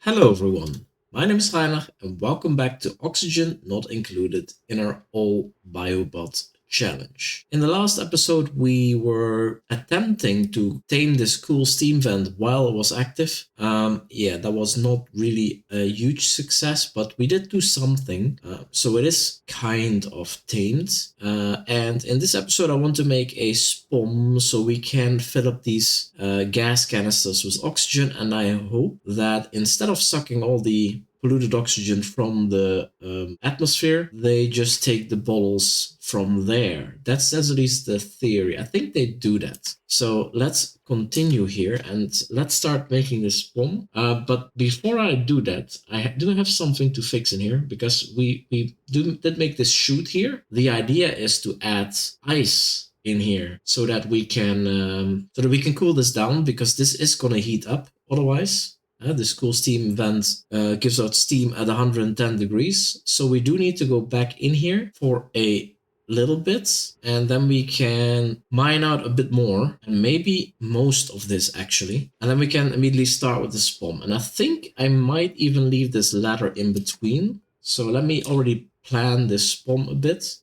Hello everyone, my name is Rainer and welcome back to Oxygen Not Included in our All Biobot challenge. In the last episode we were attempting to tame this cool steam vent while it was active. That was not really a huge success, but we did do something, so it is kind of tamed. And in this episode I want to make a spom so we can fill up these gas canisters with oxygen, and I hope that instead of sucking all the polluted oxygen from the atmosphere, they just take the bottles from there. That's at least the theory. I think they do that. So let's continue here and let's start making this bomb. But before I do that, I do have something to fix in here because we did make this chute here. The idea is to add ice in here so that we can cool this down, because this is gonna heat up otherwise. This cool steam vent gives out steam at 110 degrees. So we do need to go back in here for a little bit, and then we can mine out a bit more, and maybe most of this actually. And then we can immediately start with the spawn. And I think I might even leave this ladder in between. So let me already plan this spawn a bit.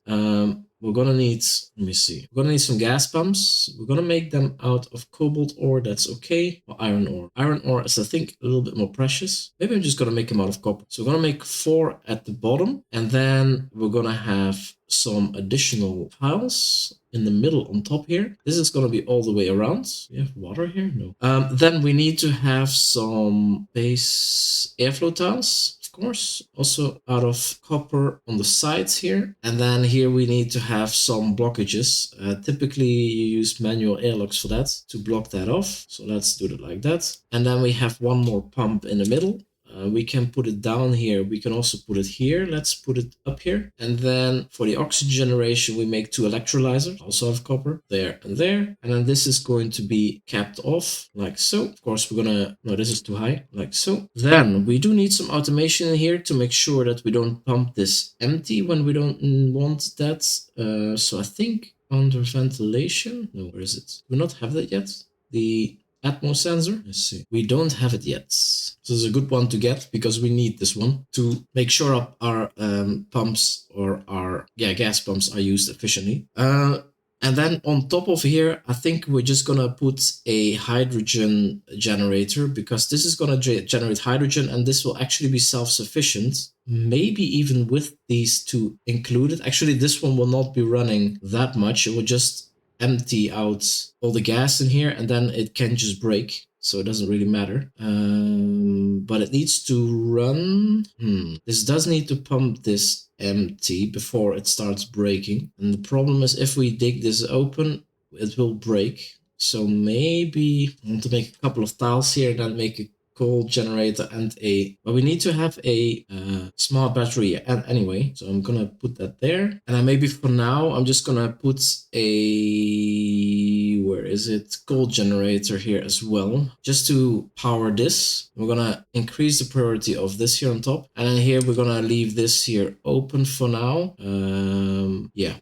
We're gonna need, let me see, we're gonna need some gas pumps. We're gonna make them out of cobalt ore, that's okay, or iron ore. Iron ore is, I think, a little bit more precious. Maybe I'm just gonna make them out of copper. So we're gonna make 4 at the bottom, and then we're gonna have some additional tiles in the middle on top here. This is gonna be all the way around. We have water here? No. Then we need to have some base airflow tiles, course, also out of copper on the sides here. And then here we need to have some blockages. Typically you use manual airlocks for that to block that off. So let's do it like that. And then we have one more pump in the middle. We can put it down here. We can also put it here. Let's put it up here. And then for the oxygen generation, we make 2 electrolyzers, also of copper, there and there. And then this is going to be capped off like so. Of course, we're gonna, no, this is too high, like so. Then we do need some automation in here to make sure that we don't pump this empty when we don't want that. So I think under ventilation, no, where is it? Do we not have that yet? The Atmos sensor. Let's see. We don't have it yet. So this is a good one to get because we need this one to make sure our pumps or our gas pumps are used efficiently. And then on top of here, I think we're just gonna put a hydrogen generator, because this is gonna generate hydrogen, and this will actually be self-sufficient. Maybe even with these 2 included. Actually, this one will not be running that much. It will just empty out all the gas in here, and then it can just break, so it doesn't really matter. But it needs to run. This does need to pump this empty before it starts breaking, and the problem is if we dig this open, it will break. So maybe I want to make a couple of tiles here, then make a coal generator and but we need to have a smart battery anyway, so I'm gonna put that there. And then maybe for now I'm just gonna put a, where is it, coal generator here as well, just to power this. We're gonna increase the priority of this here on top, and then here we're gonna leave this here open for now.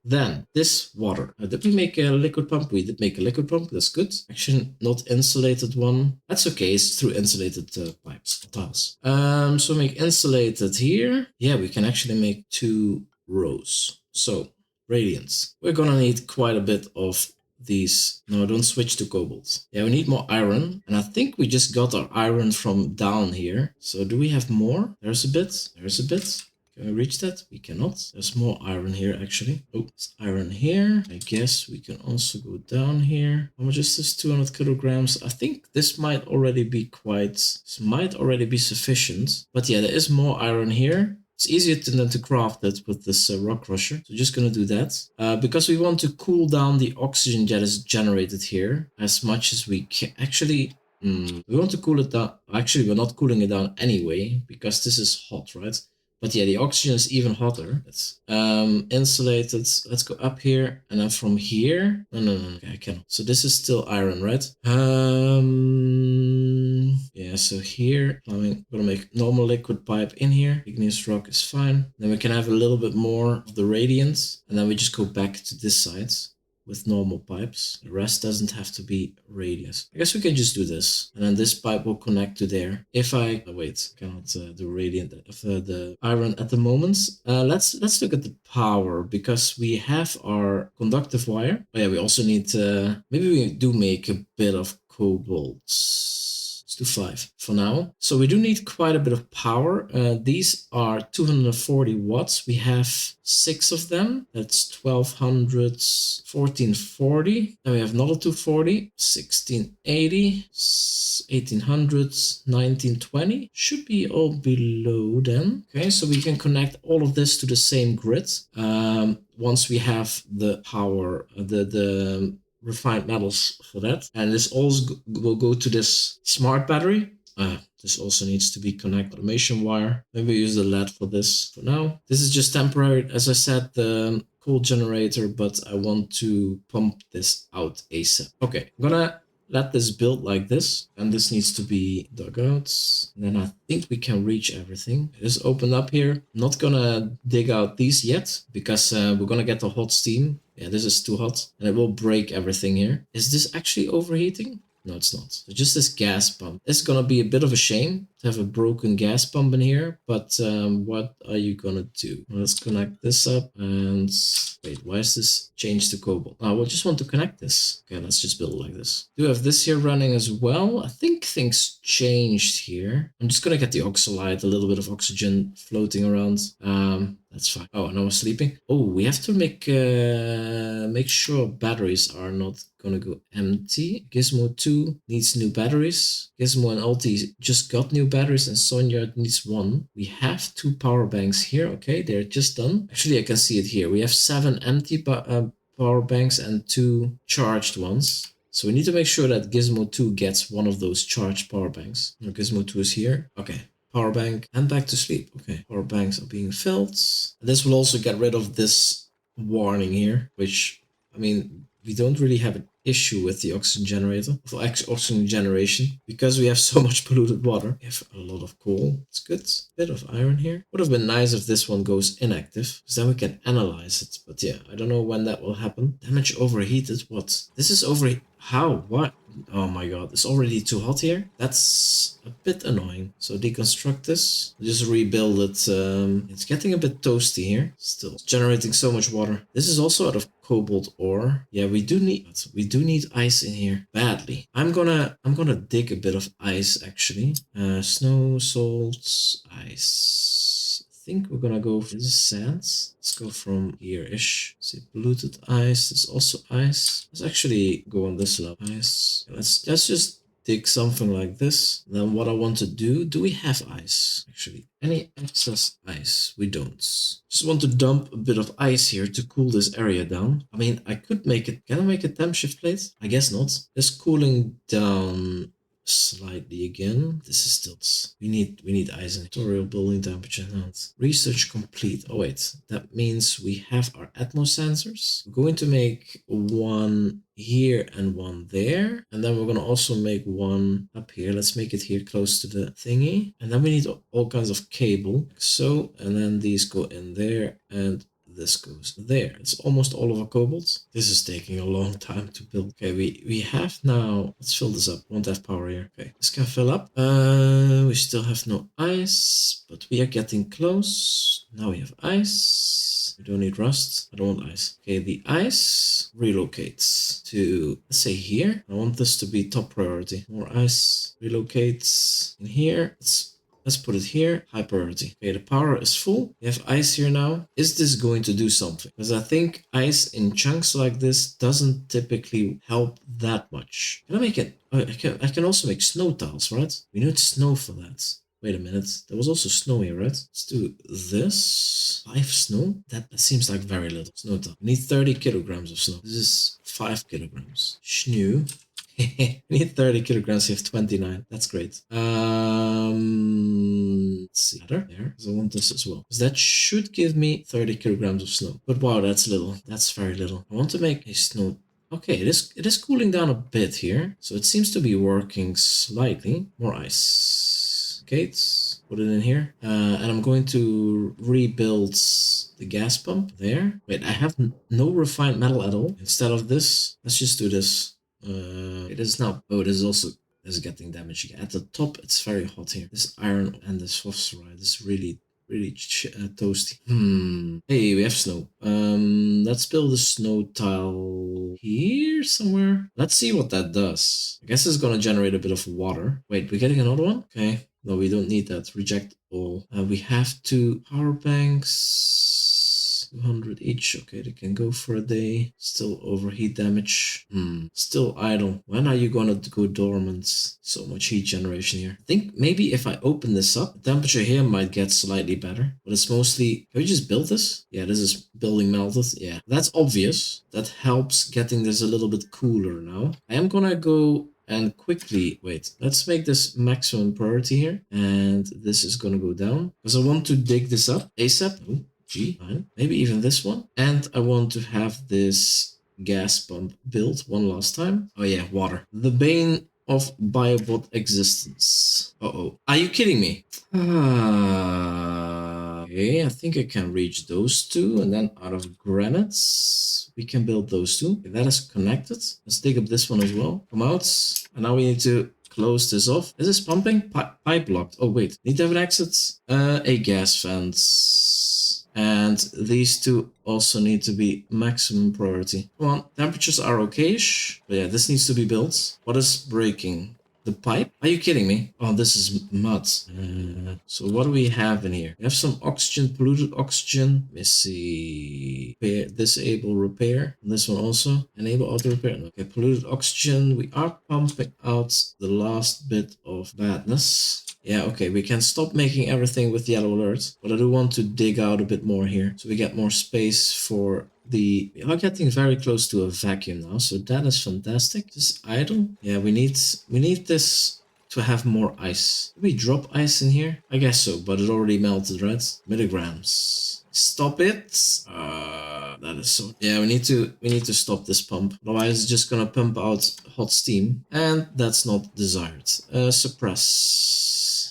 Then this water, did we make a liquid pump? We did make a liquid pump, that's good. Actually not insulated one, that's okay, it's through insulated pipes, tiles. So make insulated here. Yeah, we can actually make 2 rows. So radiance, we're gonna need quite a bit of these. No, don't switch to cobalt. Yeah, we need more iron, and I think we just got our iron from down here. So do we have more? There's a bit, there's a bit. Can we reach that? We cannot. There's more iron here, actually. Oh, there's iron here. I guess we can also go down here. How much is this? 200 kilograms. I think this might already be sufficient. But yeah, there is more iron here. It's easier than to craft it with this rock crusher. So just gonna do that. Because we want to cool down the oxygen that is generated here as much as we can. Actually, we want to cool it down. Actually, we're not cooling it down anyway, because this is hot, right? But yeah, the oxygen is even hotter. It's insulated. Let's go up here, and then from here. No. Okay, I cannot. So this is still iron, right? Yeah. So here, I'm gonna make normal liquid pipe in here. Igneous rock is fine. Then we can have a little bit more of the radiance, and then we just go back to this side. with normal pipes. The rest doesn't have to be radius. I guess we can just do this. And then this pipe will connect to there. If I... Oh, wait, cannot do radiant of the iron at the moment. Let's look at the power, because we have our conductive wire. Oh yeah, we also need... maybe we do make a bit of cobalt. Let's do 5 for now. So we do need quite a bit of power. These are 240 watts. We have 6 of them. That's 1200, 1440. Then we have another 240, 1680, 1800, 1920. Should be all below then. Okay, so we can connect all of this to the same grid. Once we have the power, the refined metals for that. And this also will go to this smart battery. This also needs to be connected automation wire. Maybe use the LED for this for now. This is just temporary, as I said, the coal generator, but I want to pump this out ASAP. Okay, I'm gonna let this build like this, and this needs to be dug out. And then I think we can reach everything. It is opened up here. I'm not gonna dig out these yet, because we're gonna get the hot steam. Yeah, this is too hot, and it will break everything here. Is this actually overheating? No, it's not. So just this gas pump. It's gonna be a bit of a shame to have a broken gas pump in here, but what are you gonna do? Let's connect this up, and wait, why is this changed to cobalt? Oh, we'll just want to connect this. Okay, let's just build it like this. Do have this here running as well. I think things changed here. I'm just gonna get the oxalite, a little bit of oxygen floating around. That's fine. Oh, and I was sleeping. Oh, we have to make sure batteries are not gonna go empty. Gizmo 2 needs new batteries. Gizmo and Ulti just got new batteries, and Sonya needs 1. We have 2 power banks here. Okay, they're just done. Actually, I can see it here. We have 7 empty power banks and 2 charged ones. So we need to make sure that Gizmo 2 gets one of those charged power banks. No, Gizmo 2 is here. Okay. Power bank and back to sleep. Okay, power banks are being filled. This will also get rid of this warning here, which, I mean, we don't really have an issue with the oxygen generator, for oxygen generation, because we have so much polluted water. We have a lot of coal. It's good. Bit of iron here. Would have been nice if this one goes inactive, because then we can analyze it. But yeah, I don't know when that will happen. Damage overheated. What? This is overheated. How? What? Oh my god, it's already too hot here. That's a bit annoying. So deconstruct this. Just rebuild it. It's getting a bit toasty here. Still, it's generating so much water. This is also out of cobalt ore. Yeah, we do need ice in here badly. I'm gonna dig a bit of ice actually. Snow, salt, ice. I think we're gonna go for this sands. Let's go from here-ish. See, polluted ice. There's also ice. Let's actually go on this level. Ice. Let's just dig something like this. Then what I want to do we have ice? Actually, any excess ice? We don't. Just want to dump a bit of ice here to cool this area down. I mean, I could make it. Can I make a temp shift plate? I guess not. It's cooling down slightly again. This is still, we need ice in tutorial building temperature. Research complete. Oh wait, that means we have our Atmos sensors. We're going to make one here and one there, and then we're going to also make one up here. Let's make it here close to the thingy, and then we need all kinds of cable, so, and then these go in there, and this goes there. It's almost all of a cobalt. This is taking a long time to build. Okay, we have now, let's fill this up. Won't have power here. Okay, this can fill up. We still have no ice, but we are getting close. Now we have ice. We don't need rust. I don't want ice. Okay, the ice relocates to, let's say here. I want this to be top priority. More ice relocates in here. Let's put it here, high priority. Okay, the power is full. We have ice here now. Is this going to do something? Because I think ice in chunks like this doesn't typically help that much. Can I make it? Oh, I can also make snow tiles, right? We need snow for that. Wait a minute. There was also snow here, right? Let's do this. 5 snow? That seems like very little. Snow tile. We need 30 kilograms of snow. This is 5 kilograms. Snow. We need 30 kilograms, you have 29. That's great. Let's see. There, because I want this as well. Because that should give me 30 kilograms of snow. But wow, that's little. That's very little. I want to make a snow. Okay, it is cooling down a bit here. So it seems to be working slightly. More ice. Gates. put it in here. And I'm going to rebuild the gas pump there. Wait, I have no refined metal at all. Instead of this, let's just do this. It is now. Oh, it is also is getting damaged again. At the top, it's very hot here. This iron and this phosphorite is really toasty. Hey, we have snow. Let's build a snow tile here somewhere. Let's see what that does. I guess it's gonna generate a bit of water. Wait, we're getting another one? Okay. No, we don't need that. Reject all. We have 2 power banks. 200 each. Okay, they can go for a day. Still overheat damage. Still idle. When are you gonna go dormant? So much heat generation here. I think maybe if I open this up, the temperature here might get slightly better. But it's mostly... Can we just build this? Yeah, this is building melted. Yeah, that's obvious. That helps getting this a little bit cooler now. I am gonna go... And quickly, wait, let's make this maximum priority here. And this is gonna go down. Because I want to dig this up ASAP. Oh, G, fine. Maybe even this one. And I want to have this gas pump built one last time. Oh yeah, water. The bane of biobot existence. Uh-oh. Are you kidding me? Okay, I think I can reach those 2. And then out of granites, we can build those 2. Okay, that is connected. Let's dig up this one as well. Come out. And now we need to close this off. Is this pumping? Pipe locked. Oh, wait. Need to have an exit. A gas vent. And these 2 also need to be maximum priority. Come on. Temperatures are okay-ish. But yeah, this needs to be built. What is breaking? The pipe? Are you kidding me? Oh, this is mud. So what do we have in here? We have some oxygen, polluted oxygen. Let me see. Disable repair. And this one also. Enable auto repair. Okay, polluted oxygen. We are pumping out the last bit of badness. Yeah, okay, we can stop making everything with yellow alert. But I do want to dig out a bit more here. So we get more space for... We are getting very close to a vacuum now, so that is fantastic. Just idle. Yeah, we need this to have more ice. Did we drop ice in here? I guess so, but it already melted, right? Milligrams. Stop it. That is so... Yeah, we need to stop this pump. Otherwise, it's just gonna pump out hot steam, and that's not desired. Suppress.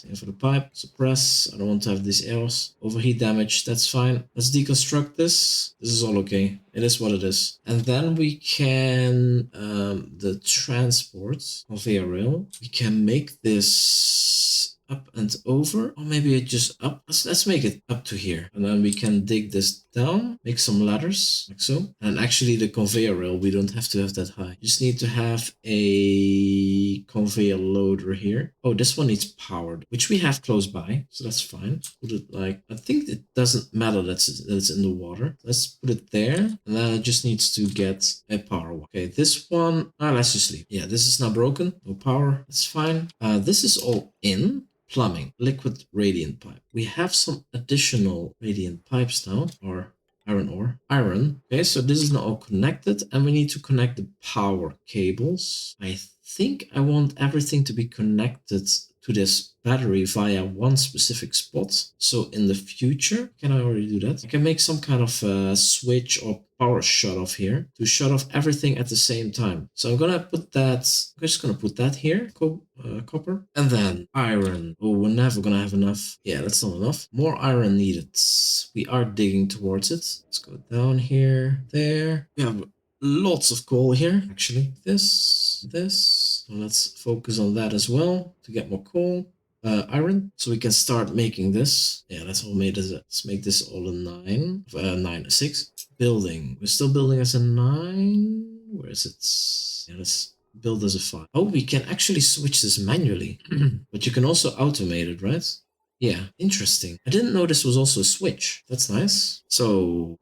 And for the pipe, suppress. I don't want to have these arrows. Overheat damage, that's fine. Let's deconstruct this. This is all okay. It is what it is. And then we can, the transport conveyor rail, we can make this up and over, or maybe it just up. Let's make it up to here. And then we can dig this down, make some ladders, like so. And actually the conveyor rail, we don't have to have that high. You just need to have a conveyor loader here. Oh, this one needs powered, which we have close by, so that's fine. Put it like, I think it doesn't matter that it's in the water. Let's put it there, and then it just needs to get a power one. Okay, this one, let's just leave. Yeah, this is now broken, no power, that's fine. This is all in. Plumbing, liquid radiant pipe. We have some additional radiant pipes now, or iron ore. Iron. Okay, so this is now all connected, and we need to connect the power cables. I think I want everything to be connected to this battery via one specific spot. So in the future, can I already do that? I can make some kind of switch or power shut off here to shut off everything at the same time. So I'm gonna put that, I'm just gonna put that here, copper, and then iron. Oh, we're never gonna have enough. Yeah, that's not enough. More iron needed. We are digging towards it. Let's go down here, there. We have lots of coal here, actually. This. So let's focus on that as well to get more coal. Iron, so we can start making this. Yeah, let's make this all a 9. 6. Building. We're still building as a 9. Where is it? Yeah, let's build as a 5. Oh, we can actually switch this manually. But you can also automate it, right? Yeah, interesting. I didn't know this was also a switch. That's nice. So,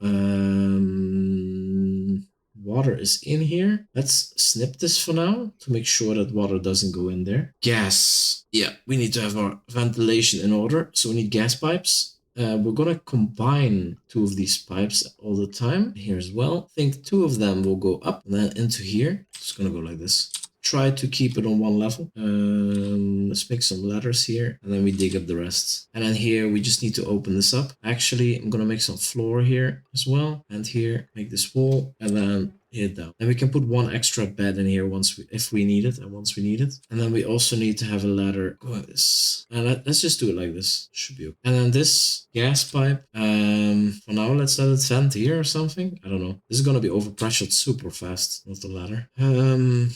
water is in here. Let's snip this for now to make sure that water doesn't go in there. Gas. Yeah, we need to have our ventilation in order. So we need gas pipes. We're gonna combine 2 of these pipes all the time. Here as well. I think 2 of them will go up and then into here. It's gonna go like this. Try to keep it on one level. Let's make some ladders here, and then we dig up the rest. And then here we just need to open this up. Actually, I'm gonna make some floor here as well, and here make this wall, and then it down. And we can put one extra bed in here if we need it, and once we need it. And then we also need to have a ladder go like this. And let's just do it like this. Should be okay. And then this gas pipe, for now, let's let it vent here or something. I don't know. This is gonna be overpressured super fast, not the ladder.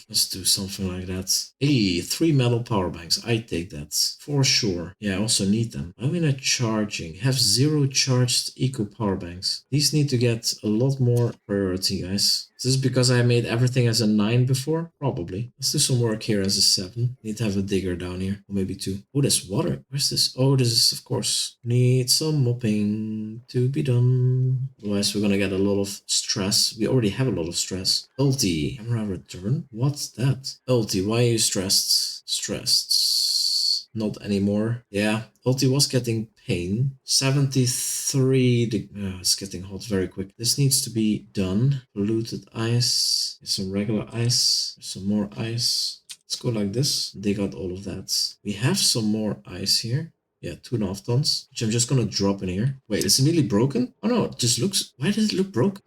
Let's do something like that. Hey, 3 metal power banks. I take that for sure. Yeah, I also need them. I'm in a charging. Have 0 charged eco power banks. These need to get a lot more priority, guys. Is this because I made everything as a 9 before? Probably. Let's do some work here as a 7. Need to have a digger down here. Or maybe 2. Oh, there's water. Where's this? Oh, this is, of course. Need some mopping to be done. Otherwise, we're gonna get a lot of stress. We already have a lot of stress. Ulti. Camera return? What's that? Ulti, why are you stressed? Stressed. Not anymore. Yeah, Ulti was getting pain. 73 it's getting hot very quick. This needs to be done. Polluted ice. Some regular ice. Some more ice. Let's go like this. Dig out all of that. We have some more ice here. Yeah, 2.5 tons, which I'm just gonna drop in here. Wait, it's immediately broken? Oh no, it just looks... Why does it look broken?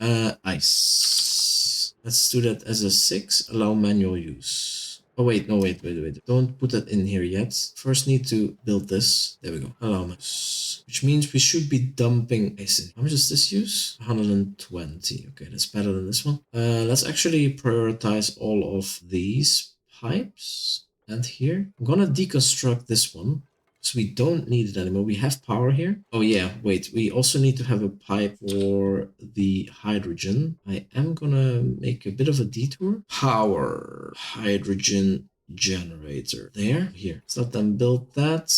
Ice. Let's do that as a 6. Allow manual use. Oh wait, no, wait. Don't put that in here yet. First need to build this. There we go. Allow manual use. Which means we should be dumping ice in. How much does this use? 120. Okay, that's better than this one. Let's actually prioritize all of these pipes. And here, I'm gonna deconstruct this one. So we don't need it anymore. We have power here. Oh yeah, wait. We also need to have a pipe for the hydrogen. I am gonna make a bit of a detour. Power. Hydrogen generator. There. Here. Let's let them build that.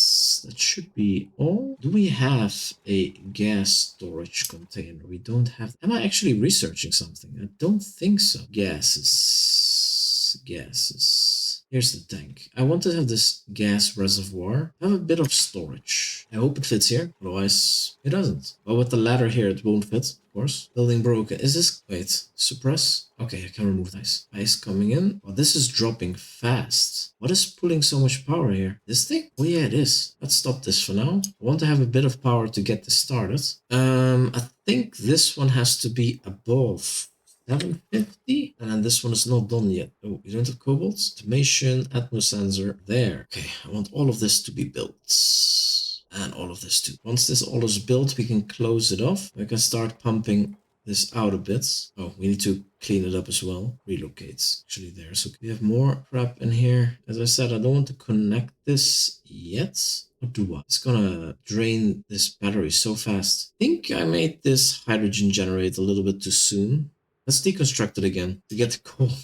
That should be all. Do we have a gas storage container? We don't have... Am I actually researching something? I don't think so. Gases. Here's the tank. I want to have this gas reservoir. Have a bit of storage. I hope it fits here. Otherwise, it doesn't. Well, with the ladder here, it won't fit, of course. Building broken. Is this... Wait. Suppress? Okay, I can remove ice. Ice coming in. Oh, this is dropping fast. What is pulling so much power here? This thing? Oh yeah, it is. Let's stop this for now. I want to have a bit of power to get this started. I think this one has to be above 750, and this one is not done yet. Oh, you don't have cobalt? Automation, atmo sensor, there. Okay, I want all of this to be built. And all of this too. Once this all is built, we can close it off. We can start pumping this out a bit. Oh, we need to clean it up as well. Relocates actually there. So we have more crap in here. As I said, I don't want to connect this yet. What do I? It's gonna drain this battery so fast. I think I made this hydrogen generator a little bit too soon. Let's deconstruct it again to get the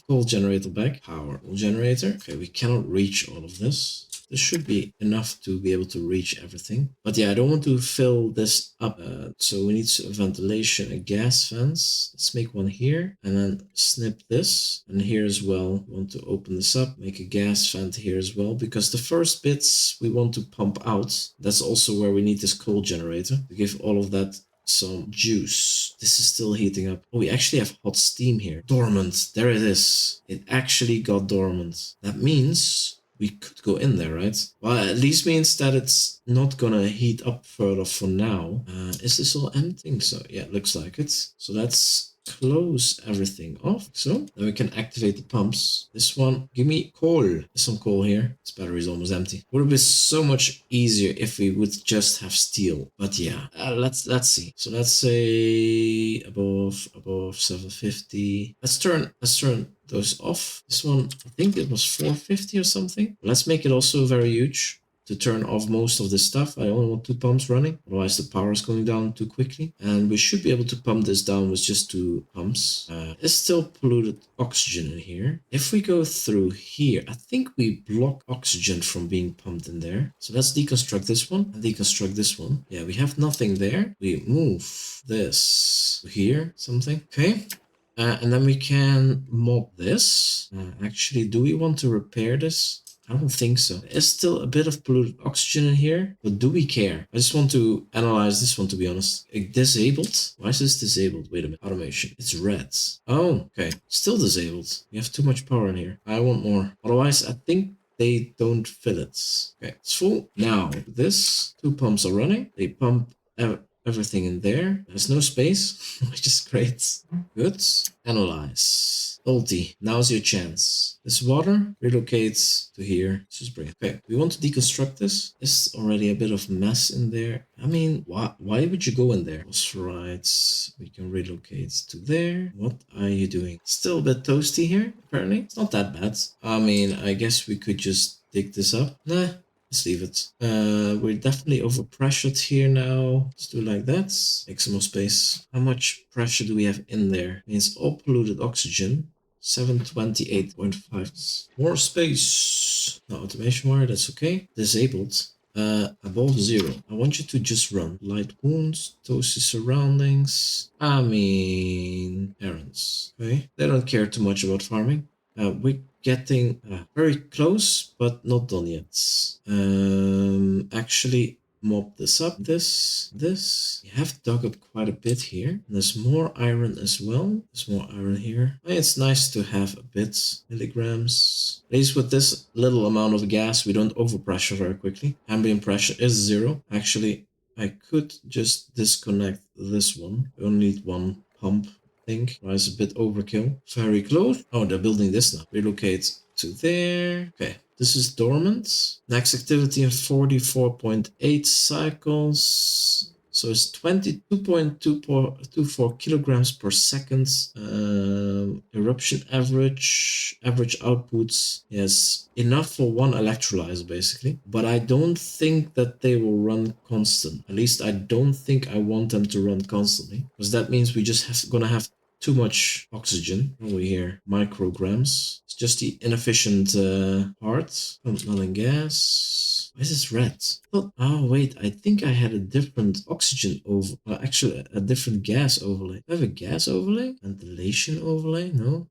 coal generator back. Power generator. Okay, we cannot reach all of this. This should be enough to be able to reach everything. But yeah, I don't want to fill this up. So we need a ventilation, a gas fence. Let's make one here and then snip this. And here as well, we want to open this up, make a gas vent here as well. Because the first bits we want to pump out. That's also where we need this coal generator to give all of that some juice. This is still heating up. Oh, we actually have hot steam here. Dormant. There it is. It actually got dormant. That means we could go in there, right? Well, at least means that it's not gonna heat up further for now. Is this all empty? So yeah, it looks like it. So let's close everything off. So then we can activate the pumps. This one, give me coal. There's some coal here. This battery is almost empty. Would have been so much easier if we would just have steel. But yeah, let's see. So let's say above 750. Let's turn those off. This one, I think it was 450 or something. Let's make it also very huge to turn off most of this stuff. I only want 2 pumps running, otherwise the power is going down too quickly. And we should be able to pump this down with just 2 pumps. It's still polluted oxygen in here. If we go through here, I think we block oxygen from being pumped in there. So let's deconstruct this one and deconstruct this one. Yeah, we have nothing there. We move this here, something. Okay. And then we can mop this. Actually, do we want to repair this? I don't think so. There's still a bit of polluted oxygen in here, but do we care? I just want to analyze this one, to be honest. Disabled? Why is this disabled? Wait a minute. Automation. It's red. Oh, okay. Still disabled. We have too much power in here. I want more. Otherwise, I think they don't fill it. Okay, it's full. Now, this 2 pumps are running. They pump everything in there. There's no space, which is great. Good. Analyze. Ulti, now's your chance. This water relocates to here. Let's just bring it. Okay, we want to deconstruct this. There's already a bit of mess in there. I mean, why would you go in there? Phosphorites, we can relocate to there. What are you doing? Still a bit toasty here, apparently. It's not that bad. I mean, I guess we could just dig this up. Nah, let's leave it. We're definitely overpressured here now. Let's do like that. Make some more space. How much pressure do we have in there? Means all polluted oxygen. 728.5. More space. No automation wire, that's okay. Disabled. Above 0. I want you to just run. Light wounds, toasty surroundings. I mean, errands. Okay. They don't care too much about farming. We're getting very close, but not done yet. Actually, mop this up. This. We have dug up quite a bit here. And there's more iron as well. There's more iron here. It's nice to have a bit. Milligrams. At least with this little amount of gas, we don't overpressure very quickly. Ambient pressure is 0. Actually, I could just disconnect this one. We only need one pump. Think. It's a bit overkill. Very close. Oh, they're building this now. Relocate to there. Okay. This is dormant. Next activity in 44.8 cycles. So it's 22.24 kilograms per second. Eruption average outputs. Yes, enough for one electrolyzer basically. But I don't think that they will run constant. At least I don't think I want them to run constantly. Because that means we just gonna have too much oxygen over here. Micrograms. It's just the inefficient part. Not gas. Why is this red? Oh wait, I think I had a different oxygen over. Actually, a different gas overlay. I have a gas overlay? Ventilation overlay? No.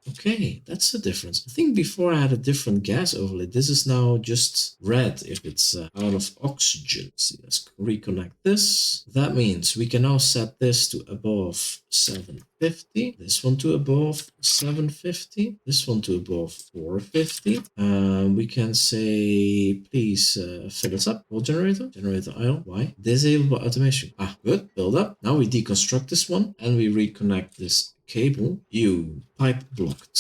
Okay, that's the difference. I think before I had a different gas overlay. This is now just red if it's out of oxygen. See, let's reconnect this. That means we can now set this to above 750. This one to above 750. This one to above 450. We can say, please fill this up. Wall generator. Generator idle. Why? Disable automation. Good. Build up. Now we deconstruct this one and we reconnect this cable. Pipe blocked.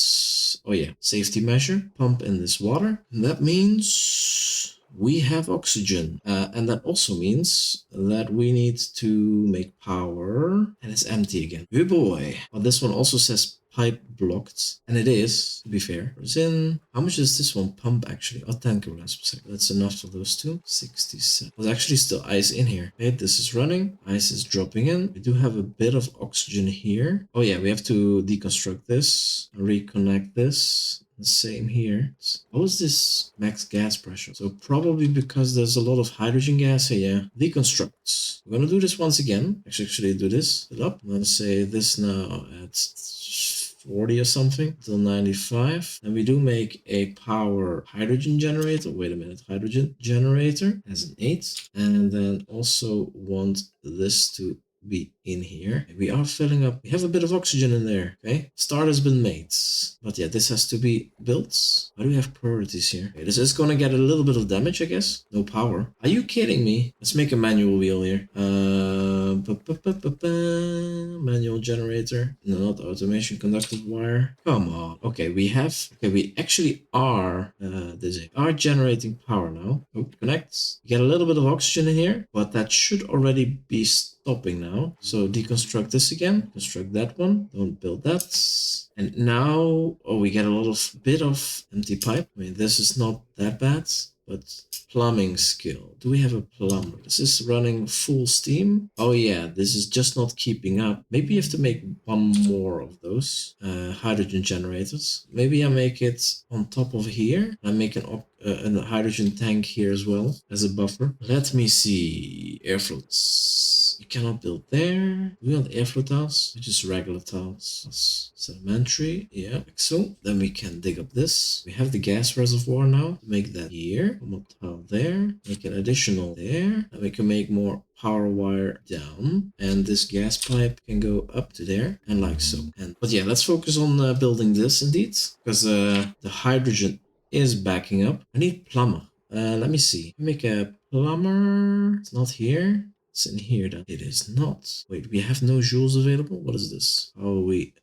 Oh yeah, safety measure. Pump in this water. And that means we have oxygen. And that also means that we need to make power. And it's empty again. Good boy. Well, this one also says pipe blocked, and it is, to be fair. Resin. How much does this one pump actually? 10 kilograms per second. That's enough for those two. 67. There's actually still ice in here. Okay, this is running. Ice is dropping in. We do have a bit of oxygen here. Oh yeah, we have to deconstruct this, reconnect this. Same here. What was this max gas pressure? So probably because there's a lot of hydrogen gas here. Yeah. Deconstruct. We're gonna do this once again. Actually do this. Fill up. I'm gonna say this now at 40 or something till 95. And we do make a power hydrogen generator. Wait a minute. Hydrogen generator as an 8. And then also want this to be in here. We are filling up. We have a bit of oxygen in there. Okay. Start has been made. But yeah, this has to be built. Why do we have priorities here? Okay, this is going to get a little bit of damage, I guess. No power. Are you kidding me? Let's make a manual wheel here. Manual generator. No, not automation conductive wire. Come on. Okay, we actually are generating power now. Oh, connect. We get a little bit of oxygen in here, but that should already be stopping now. So deconstruct this again. Construct that one. Don't build that. And now, we get a bit of empty pipe. I mean, this is not that bad, but plumbing skill. Do we have a plumber? Is this running full steam? Oh yeah, this is just not keeping up. Maybe you have to make one more of those hydrogen generators. Maybe I make it on top of here. I make a hydrogen tank here as well as a buffer. Let me see. Airflows. You cannot build there. Do we want airflow tiles? Or just regular tiles? Sedimentary. Yeah, like so. Then we can dig up this. We have the gas reservoir now. Make that here. One more tile there. Make an additional there. And we can make more power wire down. And this gas pipe can go up to there. And like so. But yeah, let's focus on building this indeed. Because the hydrogen is backing up. I need plumber. Let me see. Make a plumber. It's not here. It's in here then. It is not. Wait, we have no joules available? What is this? Oh, we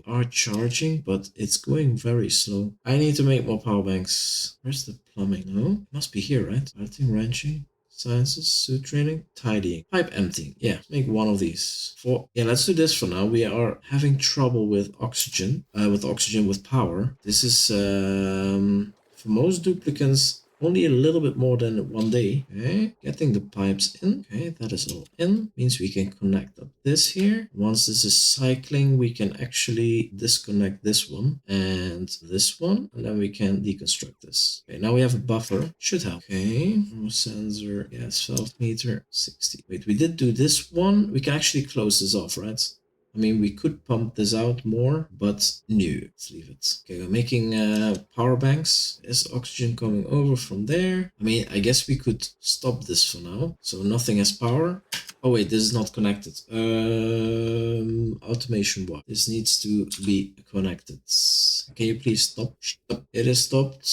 are charging, but it's going very slow. I need to make more power banks. Where's the plumbing? No? It must be here, right? Lighting, wrenching. Sciences, suit training, tidying, pipe emptying. Yeah, make one of these. Yeah, let's do this for now. We are having trouble with oxygen, with power. This is for most duplicants only a little bit more than 1 day. Okay, getting the pipes in. Okay, that is all in. Means we can connect up this here. Once this is cycling, we can actually disconnect this one and this one, and then we can deconstruct this. Okay, now we have a buffer. Should help. Okay, sensor, gas valve meter, 60. Wait, we did do this one. We can actually close this off, right? I mean, we could pump this out more, but no, let's leave it. Okay, we're making power banks. There's oxygen coming over from there. I mean, I guess we could stop this for now. So nothing has power. Oh wait, this is not connected. Automation what? This needs to be connected. Can you please stop? Stop. It is stopped.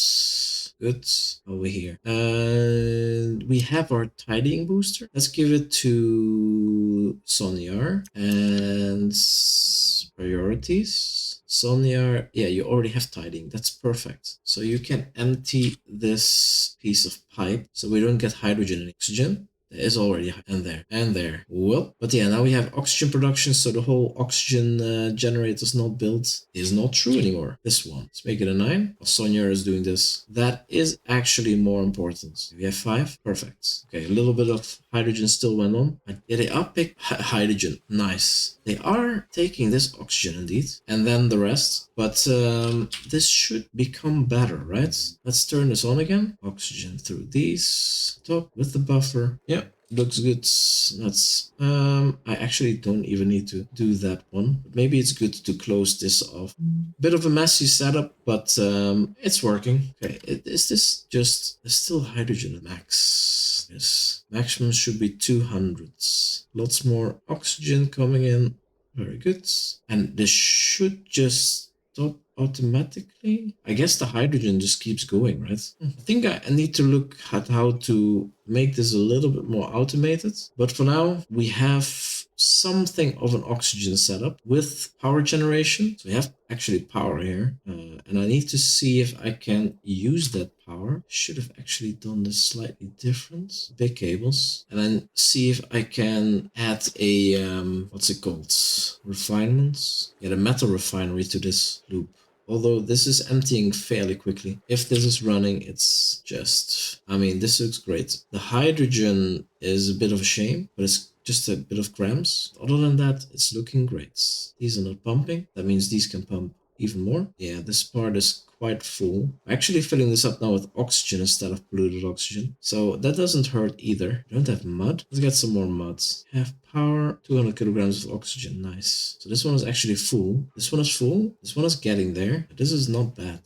Good. Over here. And we have our tidying booster. Let's give it to Sonyar. And priorities. Sonyar, yeah, you already have tidying. That's perfect. So you can empty this piece of pipe so we don't get hydrogen and oxygen. There is already and there. Well, but yeah, now we have oxygen production, so the whole oxygen generator's not built is not true anymore. This one. Let's make it a 9. Sonia is doing this. That is actually more important. We have 5. Perfect. Okay, a little bit of hydrogen still went on. Yeah, they are pick hydrogen. Nice. They are taking this oxygen indeed, and then the rest. But this should become better, right? Let's turn this on again. Oxygen through these. Top with the buffer. Yeah. Looks good. That's I actually don't even need to do that one. Maybe it's good to close this off. Bit of a messy setup, but it's working. Okay, is this just there's still hydrogen max? Yes, maximum should be 200. Lots more oxygen coming in. Very good. And this should just stop automatically. I guess the hydrogen just keeps going, right? I think I need to look at how to make this a little bit more automated. But for now, we have something of an oxygen setup with power generation. So we have actually power here. And I need to see if I can use that power. Should have actually done this slightly different. Big cables. And then see if I can add a, what's it called? Refinements. Get a metal refinery to this loop. Although this is emptying fairly quickly. If this is running, it's just, I mean, this looks great. The hydrogen is a bit of a shame, but it's just a bit of cramps. Other than that, it's looking great. These are not pumping. That means these can pump even more. Yeah, this part is quite full. I'm actually filling this up now with oxygen instead of polluted oxygen. So that doesn't hurt either. I don't have mud. Let's get some more mud. Have power, 200 kilograms of oxygen. Nice. So this one is actually full. This one is full. This one is getting there. This is not bad.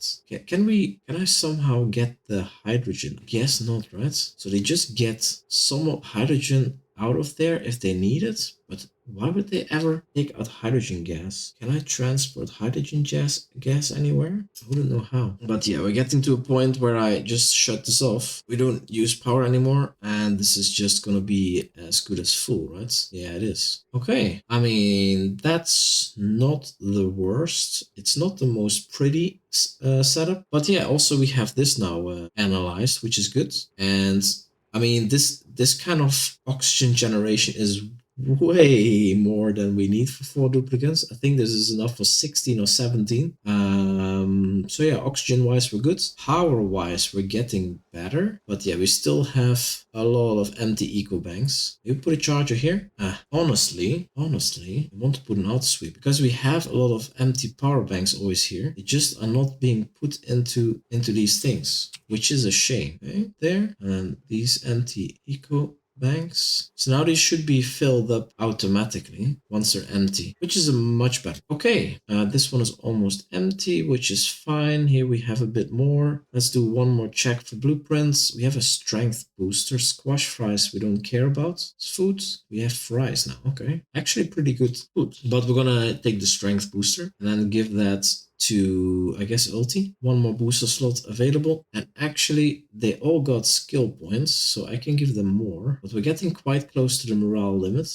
Can I somehow get the hydrogen? Guess not, right? So they just get some hydrogen out of there if they need it, but why would they ever take out hydrogen gas? Can I transport hydrogen gas anywhere? I wouldn't know how. But yeah, we're getting to a point where I just shut this off. We don't use power anymore, and this is just gonna be as good as full, right? Yeah, it is. Okay, I mean, that's not the worst. It's not the most pretty setup, but yeah, also we have this now analyzed, which is good. And I mean, this kind of oxygen generation is way more than we need for 4 duplicants. I think this is enough for 16 or 17. So yeah, oxygen wise we're good. Power wise we're getting better, but yeah, we still have a lot of empty eco banks. You put a charger here. Honestly, I want to put an auto sweep because we have a lot of empty power banks always here. They just are not being put into these things, which is a shame. Okay, there, and these empty eco banks. So now these should be filled up automatically once they're empty, which is a much better. Okay, this one is almost empty, which is fine. Here we have a bit more. Let's do one more check for blueprints. We have a strength booster. Squash fries we don't care about. Food, we have fries now. Okay, actually pretty good food. But we're gonna take the strength booster and then give that to, I guess, ulti. One more booster slot available. And actually, they all got skill points, so I can give them more. But we're getting quite close to the morale limit,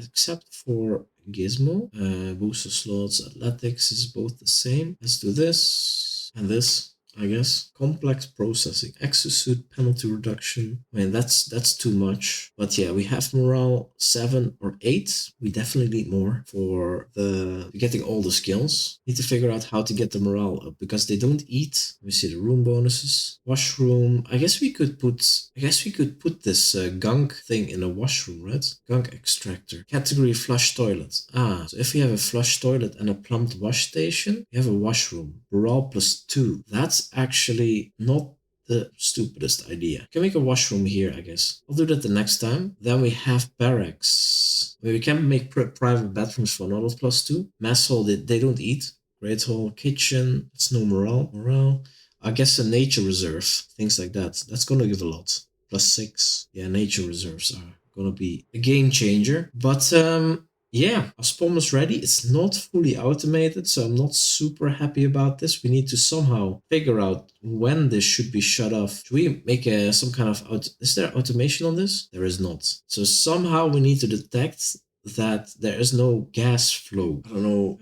except for Gizmo. Booster slots, athletics is both the same. Let's do this and this. I guess. Complex processing, exosuit penalty reduction. I mean, that's too much. But yeah, we have morale 7 or 8. We definitely need more for the getting all the skills. Need to figure out how to get the morale up because they don't eat. Let me see the room bonuses. Washroom. I guess we could put this gunk thing in a washroom, right? Gunk extractor. Category flush toilet. Ah, so if we have a flush toilet and a plumbed wash station, we have a washroom. Morale plus 2. That's actually not the stupidest idea. Can make a washroom here, I guess. I'll do that the next time. Then we have barracks. I mean, we can make private bathrooms for another plus 2. Mess hall, they don't eat. Great hall, kitchen. It's no morale. I guess a nature reserve. Things like that. That's gonna give a lot. Plus 6. Yeah, nature reserves are gonna be a game changer. But yeah, our spawn is ready. It's not fully automated, so I'm not super happy about this. We need to somehow figure out when this should be shut off. Should we make some kind of is there automation on this? There is not. So somehow we need to detect that there is no gas flow. I don't know.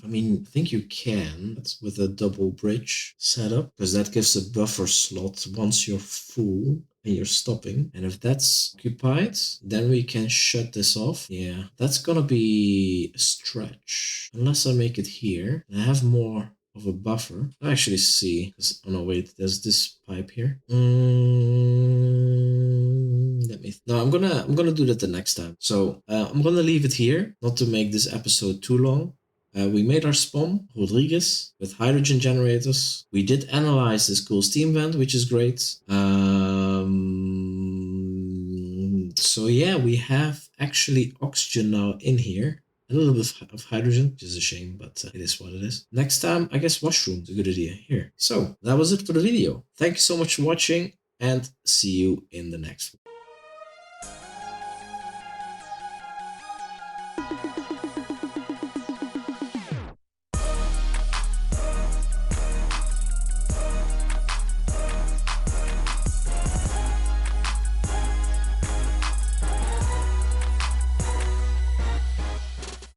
I mean, I think you can with a double bridge setup because that gives a buffer slot once you're full and you're stopping. And if that's occupied, then we can shut this off. Yeah, that's gonna be a stretch. Unless I make it here. I have more of a buffer. I actually see. Oh no, wait, there's this pipe here. No, I'm gonna do that the next time. So I'm gonna leave it here, not to make this episode too long. We made our spawn, Rodriguez, with hydrogen generators. We did analyze this cool steam vent, which is great. So yeah, we have actually oxygen now in here. A little bit of hydrogen, which is a shame, but it is what it is. Next time, I guess washroom is a good idea here. So that was it for the video. Thank you so much for watching and see you in the next one.